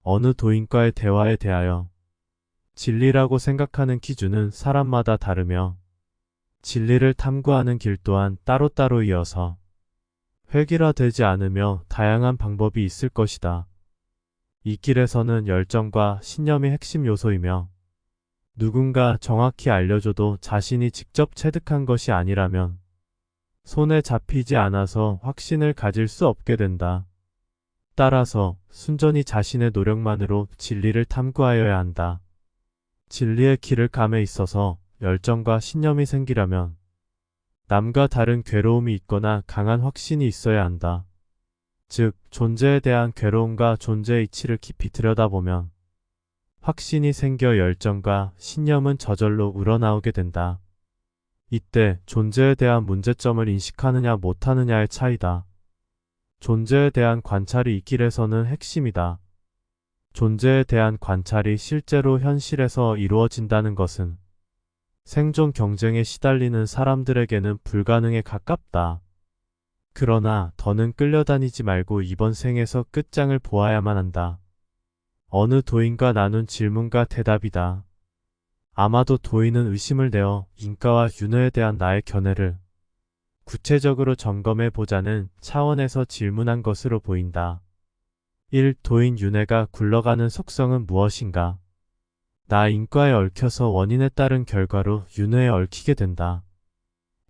어느 도인과의 대화에 대하여 진리라고 생각하는 기준은 사람마다 다르며 진리를 탐구하는 길 또한 따로따로 이어서 획일화되지 않으며 다양한 방법이 있을 것이다. 이 길에서는 열정과 신념이 핵심 요소이며 누군가 정확히 알려줘도 자신이 직접 체득한 것이 아니라면 손에 잡히지 않아서 확신을 가질 수 없게 된다. 따라서 순전히 자신의 노력만으로 진리를 탐구하여야 한다. 진리의 길을 감에 있어서 열정과 신념이 생기려면 남과 다른 괴로움이 있거나 강한 확신이 있어야 한다. 즉, 존재에 대한 괴로움과 존재의 이치를 깊이 들여다보면 확신이 생겨 열정과 신념은 저절로 우러나오게 된다. 이때 존재에 대한 문제점을 인식하느냐 못하느냐의 차이다. 존재에 대한 관찰이 이 길에서는 핵심이다. 존재에 대한 관찰이 실제로 현실에서 이루어진다는 것은 생존 경쟁에 시달리는 사람들에게는 불가능에 가깝다. 그러나 더는 끌려다니지 말고 이번 생에서 끝장을 보아야만 한다. 어느 도인과 나눈 질문과 대답이다. 아마도 도인은 의심을 내어 인과와 윤회에 대한 나의 견해를 구체적으로 점검해 보자는 차원에서 질문한 것으로 보인다. 1. 도인 윤회가 굴러가는 속성은 무엇인가? 나 인과에 얽혀서 원인에 따른 결과로 윤회에 얽히게 된다.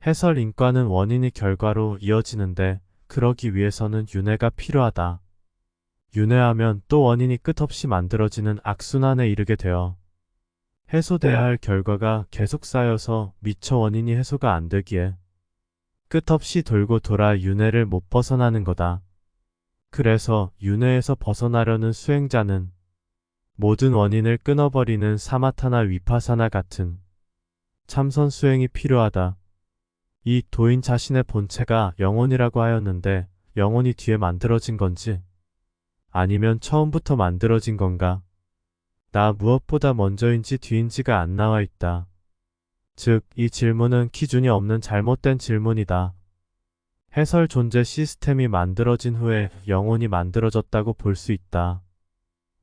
해설 인과는 원인이 결과로 이어지는데 그러기 위해서는 윤회가 필요하다. 윤회하면 또 원인이 끝없이 만들어지는 악순환에 이르게 되어 해소돼야 할 결과가 계속 쌓여서 미처 원인이 해소가 안 되기에 끝없이 돌고 돌아 윤회를 못 벗어나는 거다. 그래서 윤회에서 벗어나려는 수행자는 모든 원인을 끊어버리는 사마타나 위파사나 같은 참선 수행이 필요하다. 이 도인 자신의 본체가 영혼이라고 하였는데 영혼이 뒤에 만들어진 건지 아니면 처음부터 만들어진 건가? 나 무엇보다 먼저인지 뒤인지가 안 나와 있다. 즉, 이 질문은 기준이 없는 잘못된 질문이다. 해설 존재 시스템이 만들어진 후에 영혼이 만들어졌다고 볼 수 있다.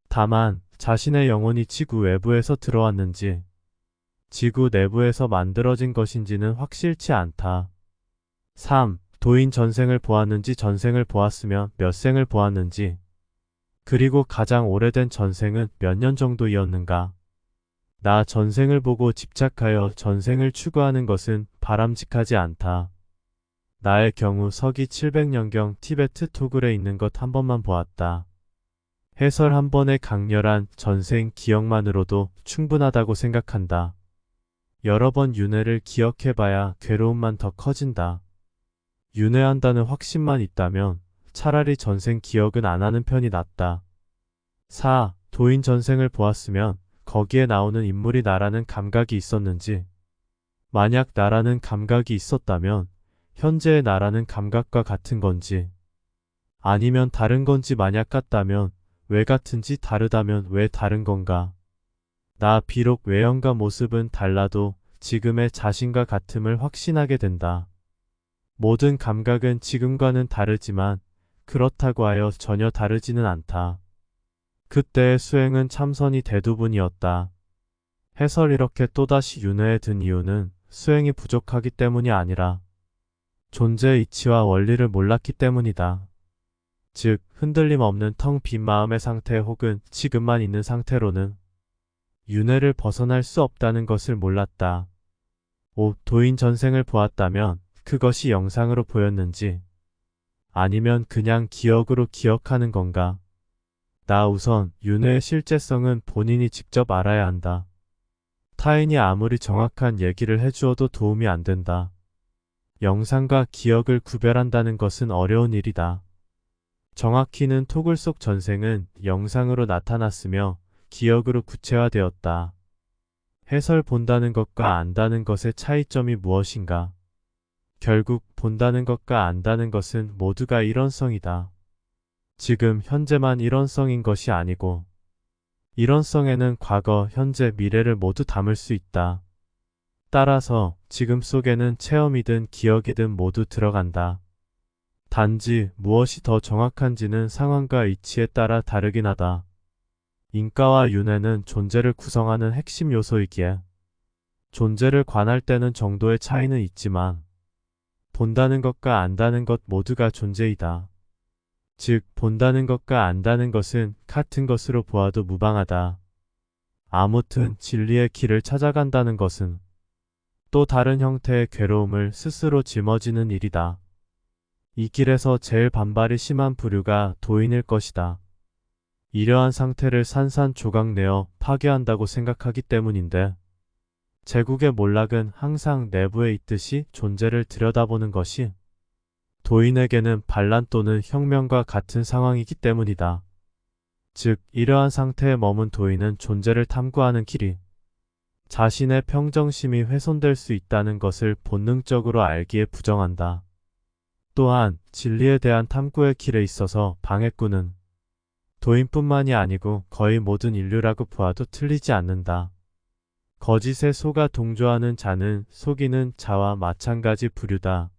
다만 자신의 영혼이 지구 외부에서 들어왔는지 지구 내부에서 만들어진 것인지는 확실치 않다. 3. 도인 전생을 보았는지 전생을 보았으면 몇 생을 보았는지 그리고 가장 오래된 전생은 몇 년 정도이었는가? 나 전생을 보고 집착하여 전생을 추구하는 것은 바람직하지 않다. 나의 경우 서기 700년경 티베트 토굴에 있는 것 한 번만 보았다. 해설 한 번의 강렬한 전생 기억만으로도 충분하다고 생각한다. 여러 번 윤회를 기억해봐야 괴로움만 더 커진다. 윤회한다는 확신만 있다면 차라리 전생 기억은 안 하는 편이 낫다. 4. 도인 전생을 보았으면 거기에 나오는 인물이 나라는 감각이 있었는지, 만약 나라는 감각이 있었다면 현재의 나라는 감각과 같은 건지, 아니면 다른 건지 만약 같다면 왜 같은지 다르다면 왜 다른 건가? 나 비록 외형과 모습은 달라도 지금의 자신과 같음을 확신하게 된다. 모든 감각은 지금과는 다르지만 그렇다고 하여 전혀 다르지는 않다. 그때의 수행은 참선이 대부분이었다. 해설 이렇게 또다시 윤회에 든 이유는 수행이 부족하기 때문이 아니라 존재의 이치와 원리를 몰랐기 때문이다. 즉, 흔들림 없는 텅 빈 마음의 상태 혹은 지금만 있는 상태로는 윤회를 벗어날 수 없다는 것을 몰랐다. 5. 도인 전생을 보았다면 그것이 영상으로 보였는지 아니면 그냥 기억으로 기억하는 건가? 나 우선 윤회의 실제성은 본인이 직접 알아야 한다. 타인이 아무리 정확한 얘기를 해주어도 도움이 안 된다. 영상과 기억을 구별한다는 것은 어려운 일이다. 정확히는 토굴 속 전생은 영상으로 나타났으며 기억으로 구체화되었다. 해설 본다는 것과 안다는 것의 차이점이 무엇인가? 결국 본다는 것과 안다는 것은 모두가 일원성이다. 지금 현재만 일원성인 것이 아니고 일원성에는 과거, 현재, 미래를 모두 담을 수 있다. 따라서 지금 속에는 체험이든 기억이든 모두 들어간다. 단지 무엇이 더 정확한지는 상황과 이치에 따라 다르긴 하다. 인과와 윤회는 존재를 구성하는 핵심 요소이기에 존재를 관할 때는 정도의 차이는 있지만 본다는 것과 안다는 것 모두가 존재이다. 즉, 본다는 것과 안다는 것은 같은 것으로 보아도 무방하다. 아무튼 진리의 길을 찾아간다는 것은 또 다른 형태의 괴로움을 스스로 짊어지는 일이다. 이 길에서 제일 반발이 심한 부류가 도인일 것이다. 이러한 상태를 산산조각내어 파괴한다고 생각하기 때문인데, 제국의 몰락은 항상 내부에 있듯이 존재를 들여다보는 것이 도인에게는 반란 또는 혁명과 같은 상황이기 때문이다. 즉, 이러한 상태에 머문 도인은 존재를 탐구하는 길이 자신의 평정심이 훼손될 수 있다는 것을 본능적으로 알기에 부정한다. 또한 진리에 대한 탐구의 길에 있어서 방해꾼은 도인뿐만이 아니고 거의 모든 인류라고 보아도 틀리지 않는다. 거짓에 속아 동조하는 자는 속이는 자와 마찬가지 부류다.